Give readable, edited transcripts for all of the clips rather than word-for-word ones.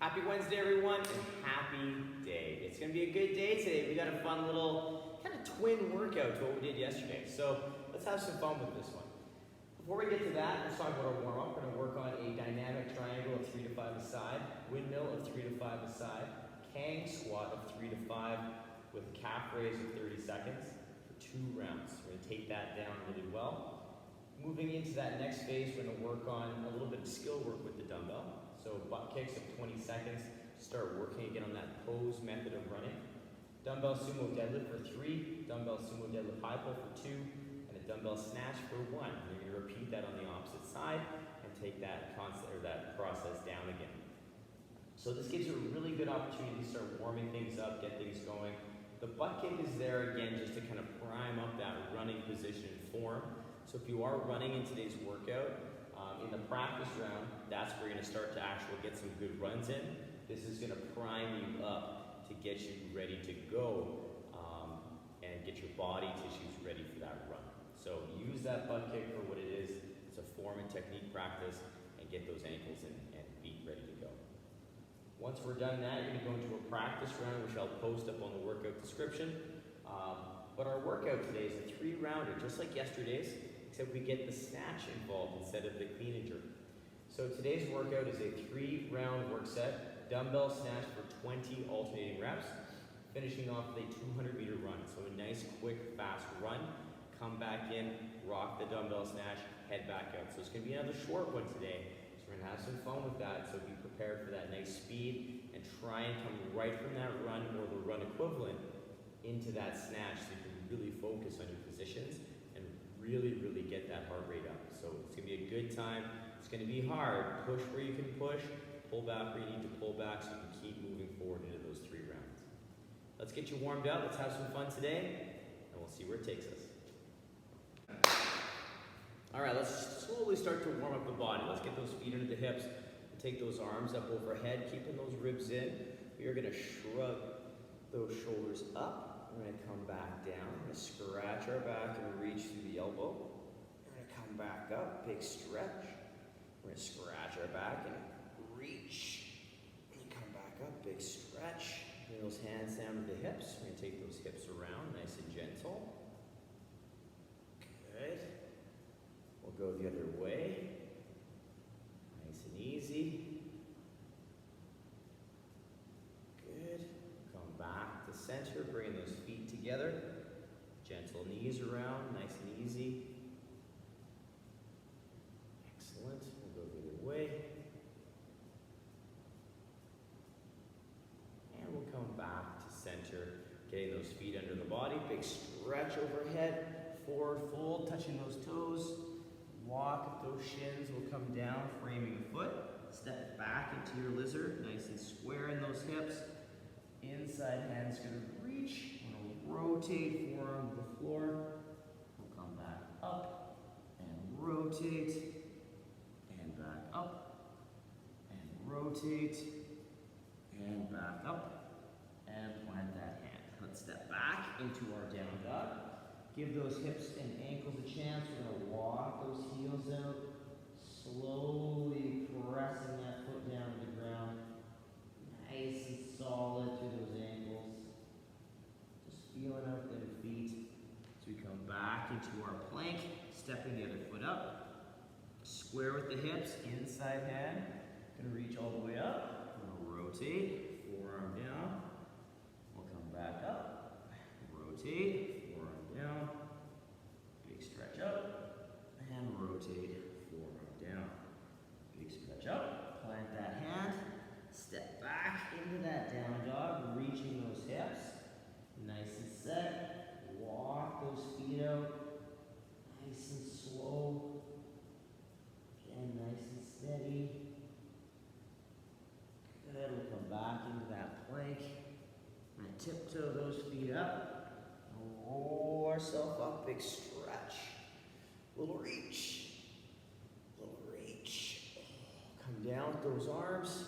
Happy Wednesday, everyone, and happy day. It's gonna be a good day today. We got a fun little kind of twin workout to what we did yesterday. So let's have some fun with this one. Before we get to that, let's talk about our warm-up. We're gonna work on a dynamic triangle of 3 to 5 a side, windmill of 3 to 5 a side, Kang Squat of 3 to 5 with calf raise of 30 seconds for 2 rounds. We're gonna take that down really well. Moving into that next phase, we're gonna work on a little bit of skill work with the dumbbell. So butt kicks of 20 seconds, start working again on that pose method of running. Dumbbell Sumo Deadlift for 3, dumbbell Sumo Deadlift high pull for 2, and a dumbbell snatch for 1. You're going to repeat that on the opposite side and take that process down again. So this gives you a really good opportunity to start warming things up, get things going. The butt kick is there again just to kind of prime up that running position and form. So if you are running in today's workout, in the practice round, that's where you're going to start to actually get some good runs in. This is going to prime you up to get you ready to go and get your body tissues ready for that run. So use that butt kick for what it is. It's a form and technique practice, and get those ankles and feet ready to go. Once we're done that, you're going to go into a practice round, which I'll post up on the workout description. But our workout today is a 3-rounder, just like yesterday's, except we get the snatch involved instead of the clean and jerk. So today's workout is a 3-round work set, dumbbell snatch for 20 alternating reps, finishing off with a 200-meter run. So a nice, quick, fast run, come back in, rock the dumbbell snatch, head back out. So it's gonna be another short one today. So we're gonna have some fun with that. So be prepared for that nice speed and try and come right from that run or the run equivalent into that snatch so you can really focus on your positions and really get that heart rate up. So it's gonna be a good time. It's gonna be hard. Push where you can push, pull back where you need to pull back so you can keep moving forward into those 3 rounds. Let's get you warmed up. Let's have some fun today, and we'll see where it takes us. All right, let's slowly start to warm up the body. Let's get those feet under the hips. Take those arms up overhead, keeping those ribs in. We are gonna shrug those shoulders up. We're going to come back down. We're going to scratch our back and reach through the elbow. We're going to come back up, big stretch. We're going to scratch our back and reach. And come back up, big stretch. Bring those hands down to the hips. We're going to take those hips around, nice and gentle. Good. We'll go the other way. Nice and easy. Good. Come back to center, bringing those feet together. Gentle knees around, nice and easy. Excellent. We'll go the other way. And we'll come back to center, getting those feet under the body. Big stretch overhead, forward fold, touching those toes. Walk up those shins, will come down, framing the foot. Step back into your lizard, nice and square in those hips. Inside hand's gonna reach. We'll rotate forearm to the floor. We'll come back up and rotate and back up and rotate and back up and plant that hand. Let's step back into our down dog. Give those hips and ankles a chance. We're gonna walk those heels out, slowly pressing that foot down to the ground. Nice and solid through those ankles. Just feeling out their feet. As we come back into our plank, stepping the other foot up. Square with the hips, inside hand. Gonna reach all the way up. We'll rotate, forearm down. We'll come back up. Rotate, forearm down. Big stretch up. And rotate, forearm down. Big stretch up. Plant that hand. Step back into that down dog, reaching those hips. Nice and set. Walk those feet out. Nice and slow. Again, nice and steady. Good. We'll come back into that plank. We're going to tiptoe those feet up. Roll ourselves up. Big stretch. Little reach. Little reach. Come down with those arms.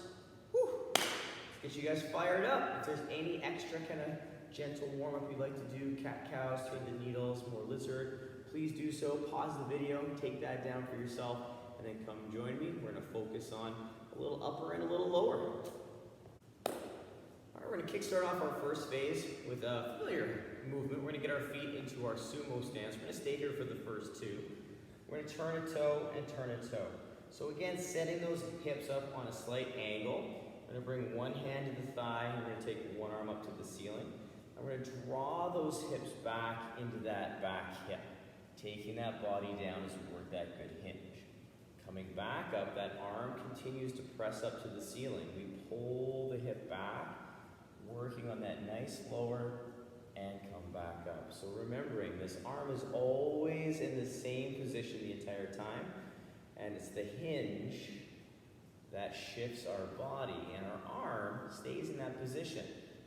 Get you guys fired up. If there's any extra kind of gentle warm-up you'd like to do, cat-cows, turn the needles, more lizard, please do so. Pause the video, take that down for yourself, and then come join me. We're gonna focus on a little upper and a little lower. kickstart off our first phase with a familiar movement. We're gonna get our feet into our sumo stance. We're gonna stay here for the first two. We're gonna turn a toe and turn a toe. So again, setting those hips up on a slight angle. We're gonna bring one hand to the thigh, and we're gonna take one arm up to the ceiling. And we're gonna draw those hips back into that back hip, taking that body down as we work that good hinge. Coming back up, that arm continues to press up to the ceiling. We pull the hip back, working on that nice lower, and come back up. So remembering, this arm is always in the same position the entire time, and it's the hinge that shifts our body, and our arm stays in that position.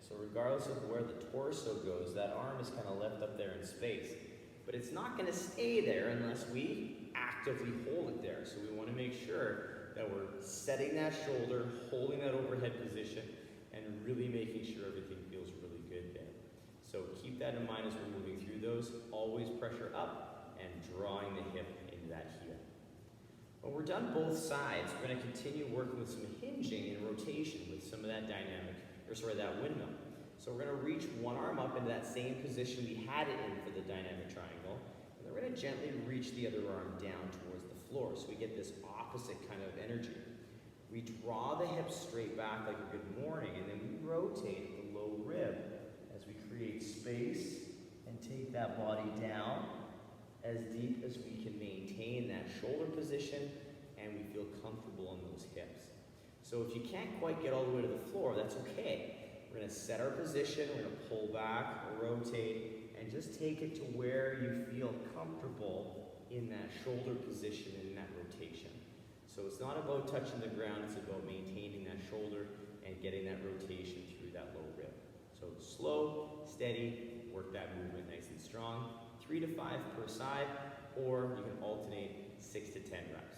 So regardless of where the torso goes, that arm is kind of left up there in space. But it's not going to stay there unless we actively hold it there. So we want to make sure that we're setting that shoulder, holding that overhead position, and really making sure everything feels really good there. So keep that in mind as we're moving through those. Always pressure up and drawing the hip into that heel. When we're done both sides, we're going to continue working with some hinging and rotation with some of that that windmill. So we're going to reach one arm up into that same position we had it in for the dynamic triangle. And then we're going to gently reach the other arm down towards the floor. So we get this opposite kind of energy. We draw the hips straight back like a good morning, and then we rotate the low rib as we create space and take that body down as deep as we can maintain that shoulder position, and we feel comfortable on those hips. So if you can't quite get all the way to the floor, that's okay. We're going to set our position, we're going to pull back, rotate, and just take it to where you feel comfortable in that shoulder position and in that rotation. So it's not about touching the ground, it's about maintaining that shoulder and getting that rotation through that low rib. So slow, steady, work that movement nice and strong. 3 to 5 per side, or you can alternate 6 to 10 reps.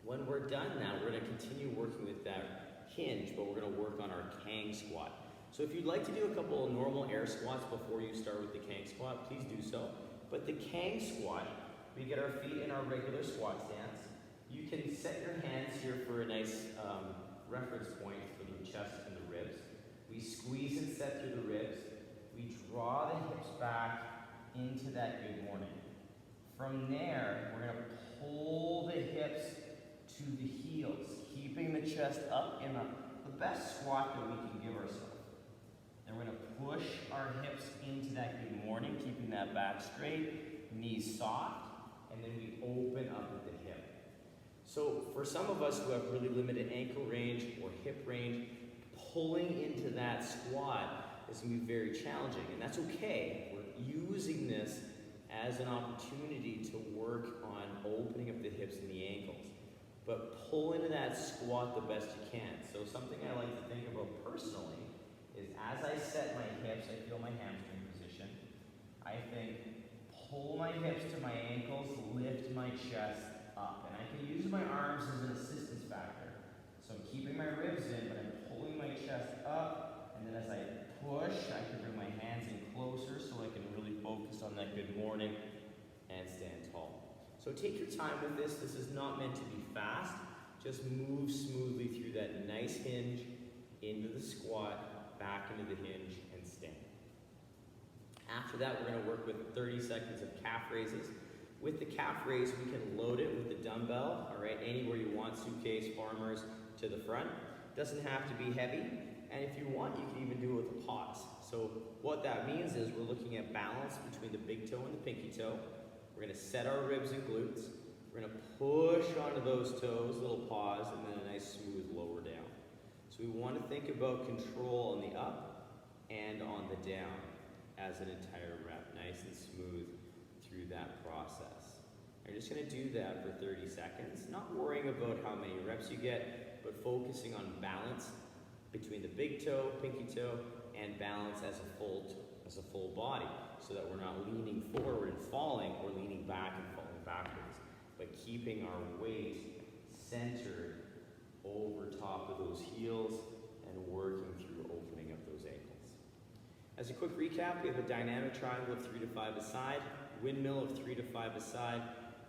When we're done now, we're going to continue working with that hinge, but we're going to work on our Kang Squat. So if you'd like to do a couple of normal air squats before you start with the Kang Squat, please do so. But the Kang Squat, we get our feet in our regular squat stance. You can set your hands here for a nice reference point for the chest and the ribs. We squeeze and set through the ribs. We draw the hips back into that good morning. From there, we're going to pull the hips to the heels, keeping the chest up in the best squat that we can give ourselves. Then we're going to push our hips into that good morning, keeping that back straight, knees soft, and then we open up with the hip. So for some of us who have really limited ankle range or hip range, pulling into that squat is going to be very challenging, and that's okay. We're using this as an opportunity to work on opening up the hips and the ankles. But pull into that squat the best you can. So something I like to think about personally is as I set my hips, I feel my hamstring position. I think, pull my hips to my ankles, lift my chest up. And I can use my arms as an assistance factor. So I'm keeping my ribs in, but I'm pulling my chest up. And then as I push, I can bring my hands in closer so I can really focus on that good morning and stand tall. So take your time with this. This is not meant to be fast. Just move smoothly through that nice hinge, into the squat, back into the hinge, and stand. After that, we're going to work with 30 seconds of calf raises. With the calf raise, we can load it with the dumbbell, all right, anywhere you want, suitcase, farmers, to the front. Doesn't have to be heavy. And if you want, you can even do it with a pause. So what that means is we're looking at balance between the big toe and the pinky toe. We're going to set our ribs and glutes. We're going to push onto those toes, little pause, and then a nice smooth lower down. So we want to think about control on the up and on the down as an entire rep, nice and smooth through that process. You're just going to do that for 30 seconds, not worrying about how many reps you get, but focusing on balance between the big toe, pinky toe, and balance as a full body, so that we're not leaning forward and falling or leaning back and falling backwards, but keeping our weight centered over top of those heels and working through opening up those ankles. As a quick recap, we have a dynamic triangle of 3 to 5 a side, windmill of 3 to 5 a side,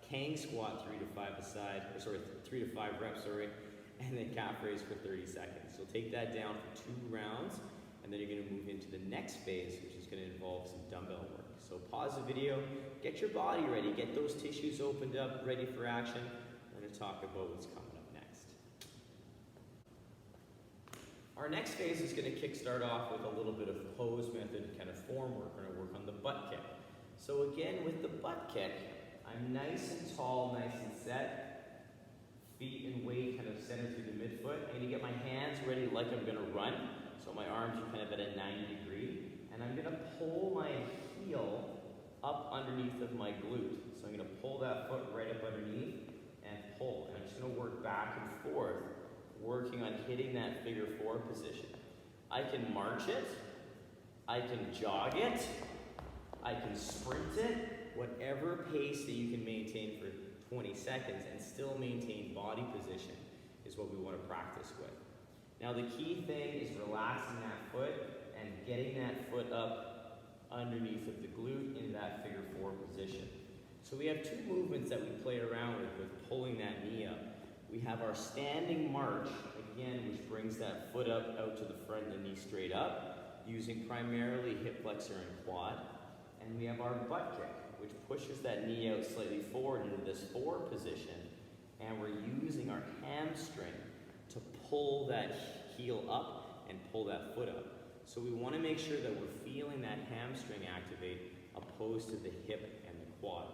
Kang Squat 3 to 5 a side, 3 to 5 reps, and then calf raise for 30 seconds. So take that down for 2 rounds. and then you're gonna move into the next phase, which is gonna involve some dumbbell work. So pause the video, get your body ready, get those tissues opened up, ready for action. We're gonna talk about what's coming up next. Our next phase is gonna kickstart off with a little bit of pose method kind of form work. We're gonna work on the butt kick. So again, with the butt kick, I'm nice and tall, nice and set. Feet and weight kind of centered through the midfoot. I'm gonna get my hands ready like I'm gonna run. So my arms are kind of at a 90 degree. And I'm gonna pull my heel up underneath of my glute. So I'm gonna pull that foot right up underneath and pull. And I'm just gonna work back and forth, working on hitting that figure 4 position. I can march it, I can jog it, I can sprint it, whatever pace that you can maintain for 20 seconds and still maintain body position is what we want to practice with. Now the key thing is relaxing that foot and getting that foot up underneath of the glute into that figure 4 position. So we have 2 movements that we play around with pulling that knee up. We have our standing march, again, which brings that foot up out to the front and the knee straight up, using primarily hip flexor and quad. And we have our butt kick, which pushes that knee out slightly forward into this 4 position, and we're using our hamstring to pull that heel up and pull that foot up. So we want to make sure that we're feeling that hamstring activate opposed to the hip and the quad.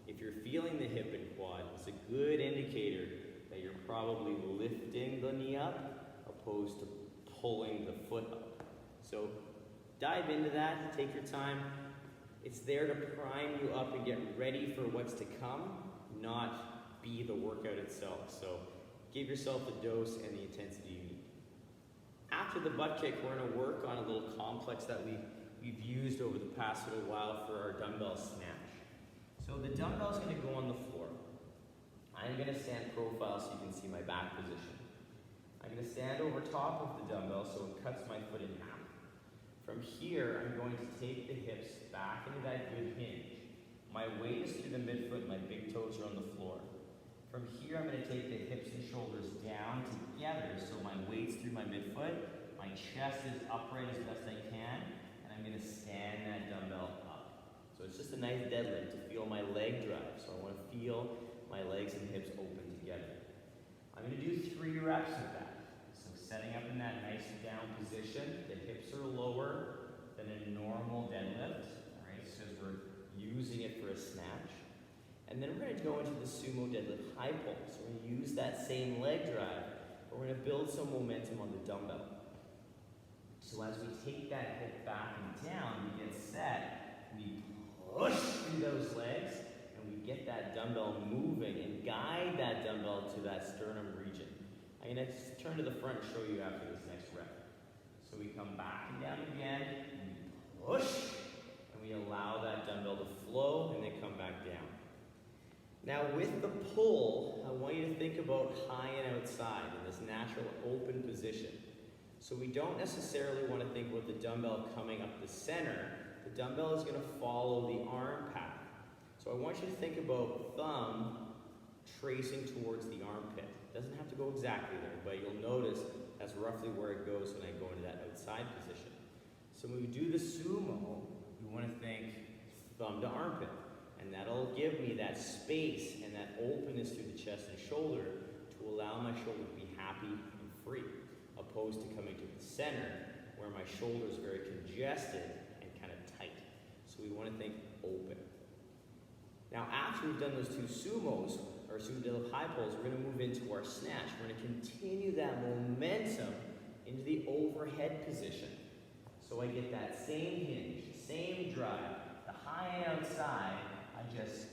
If you're feeling the hip and quad, it's a good indicator that you're probably lifting the knee up opposed to pulling the foot up. So dive into that, take your time. It's there to prime you up and get ready for what's to come, not be the workout itself. So give yourself the dose and the intensity you need. After the butt kick, we're going to work on a little complex that we've used over the past little while for our dumbbell snatch. So the dumbbell is going to go on the floor. I'm going to stand profile so you can see my back position. I'm going to stand over top of the dumbbell so it cuts my foot in half. From here, I'm going to take the hips back into that good hinge. My weight is through the midfoot, my big toes are on the floor. From here, I'm going to take the hips and shoulders down together, so my weight's through my midfoot, my chest is upright as best I can, and I'm going to stand that dumbbell up. So it's just a nice deadlift to feel my leg drive, so I want to feel my legs and hips open together. I'm going to do 3 reps of that. So setting up in that nice down position, the hips are lower than a normal deadlift, all right, so we're using it for a snatch. And then we're going to go into the Sumo Deadlift high pull. So we're going to use that same leg drive, but we're going to build some momentum on the dumbbell. So as we take that hip back and down, we get set, we push through those legs, and we get that dumbbell moving and guide that dumbbell to that sternum region. I'm going to turn to the front and show you after this next rep. So we come back and down again, and we push, and we allow that dumbbell to flow, and then come back down. Now with the pull, I want you to think about high and outside in this natural open position. So we don't necessarily want to think about the dumbbell coming up the center. The dumbbell is going to follow the arm path. So I want you to think about thumb tracing towards the armpit. It doesn't have to go exactly there, but you'll notice that's roughly where it goes when I go into that outside position. So when we do the sumo, we want to think thumb to armpit. And that'll give me that space and that openness through the chest and shoulder to allow my shoulder to be happy and free, opposed to coming to the center where my shoulder is very congested and kind of tight. So we want to think open. Now after we've done those 2 sumos, or Sumo Deadlift high pulls, we're going to move into our snatch. We're going to continue that momentum into the overhead position. So I get that same hinge, same drive, the high and outside. I just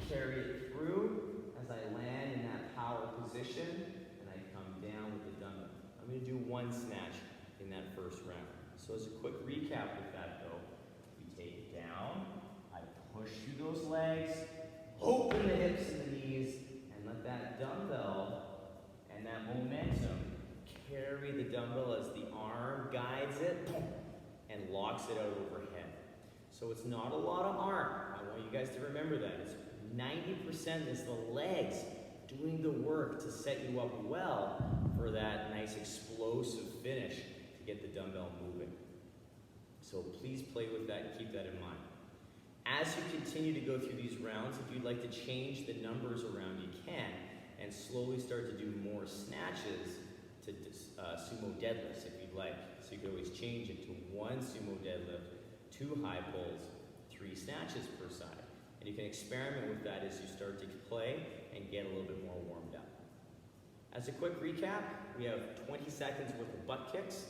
carry it through as I land in that power position, and I come down with the dumbbell. I'm going to do 1 snatch in that first round. So as a quick recap with that though, we take it down, I push through those legs, open the hips and the knees, and let that dumbbell and that momentum carry the dumbbell as the arm guides it and locks it out overhead. So it's not a lot of arm. I want you guys to remember that. It's 90% is the legs doing the work to set you up well for that nice explosive finish to get the dumbbell moving. So please play with that and keep that in mind. As you continue to go through these rounds, if you'd like to change the numbers around, you can, and slowly start to do more snatches to sumo deadlifts if you'd like. So you can always change it to 1 sumo deadlift, 2 high pulls, 3 snatches per side. And you can experiment with that as you start to play and get a little bit more warmed up. As a quick recap, we have 20 seconds worth of butt kicks,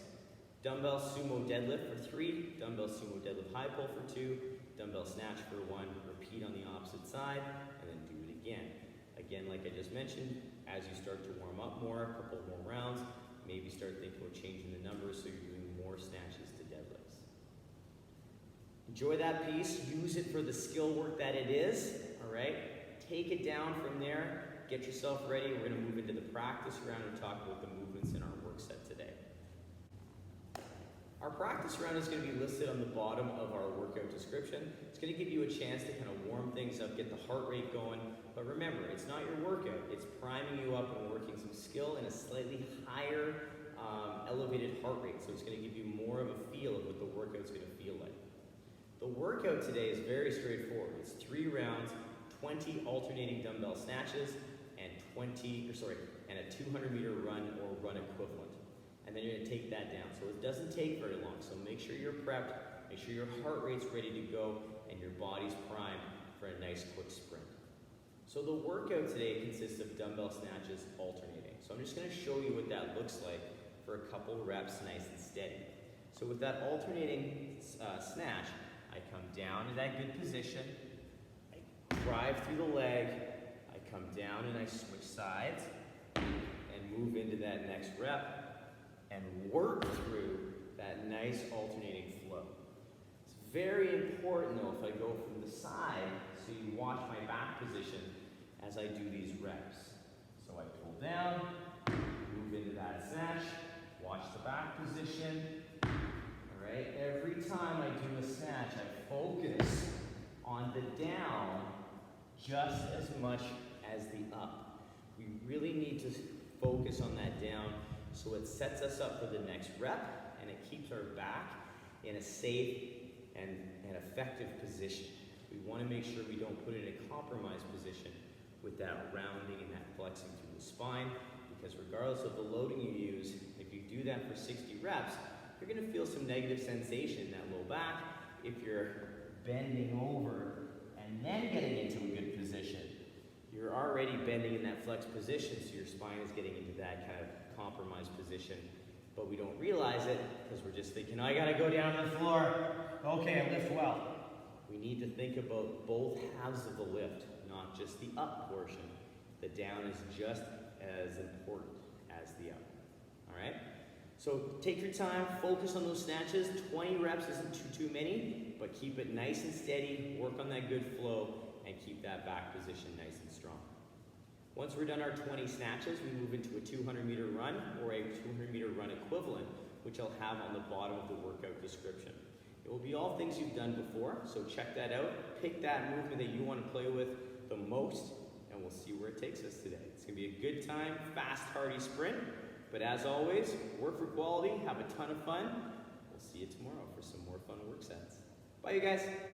dumbbell sumo deadlift for 3, dumbbell sumo deadlift high pull for 2, dumbbell snatch for 1, repeat on the opposite side, and then do it again. Again, like I just mentioned, as you start to warm up more, a couple more rounds, maybe start thinking about changing the numbers so you're doing more snatches to deadlifts. Enjoy that piece, use it for the skill work that it is, all right? Take it down from there, get yourself ready. We're gonna move into the practice round and talk about the movements in our work set today. Our practice round is gonna be listed on the bottom of our workout description. It's gonna give you a chance to kind of warm things up, get the heart rate going. But remember, it's not your workout. It's priming you up and working some skill in a slightly higher elevated heart rate. So it's gonna give you more of a feel of what the workout's gonna feel like. The workout today is very straightforward. It's 3 rounds, 20 alternating dumbbell snatches, and a 200-meter run or run equivalent. And then you're gonna take that down. So it doesn't take very long. So make sure you're prepped, make sure your heart rate's ready to go, and your body's primed for a nice quick sprint. So the workout today consists of dumbbell snatches alternating. So I'm just gonna show you what that looks like for a couple reps, nice and steady. So with that alternating snatch, I come down to that good position, I drive through the leg, I come down and I switch sides, and move into that next rep, and work through that nice alternating flow. It's very important though if I go from the side, so you watch my back position as I do these reps. So I pull down, move into that snatch, watch the back position. All right, every time I do a snatch, I focus on the down just as much as the up. We really need to focus on that down so it sets us up for the next rep and it keeps our back in a safe and effective position. We want to make sure we don't put it in a compromised position with that rounding and that flexing through the spine, because regardless of the loading you use, if you do that for 60 reps, you're going to feel some negative sensation in that low back. If you're bending over and then getting into a good position, you're already bending in that flex position, so your spine is getting into that kind of compromised position. But we don't realize it because we're just thinking, oh, I got to go down to the floor. Okay, I lift well. We need to think about both halves of the lift, not just the up portion. The down is just as important as the up. All right? So take your time, focus on those snatches. 20 reps isn't too many, but keep it nice and steady, work on that good flow, and keep that back position nice and strong. Once we're done our 20 snatches, we move into a 200-meter run or a 200-meter run equivalent, which I'll have on the bottom of the workout description. It will be all things you've done before, so check that out. Pick that movement that you want to play with the most, and we'll see where it takes us today. It's going to be a good time, fast, hardy sprint. But as always, work for quality, have a ton of fun. We'll see you tomorrow for some more fun work sets. Bye, you guys.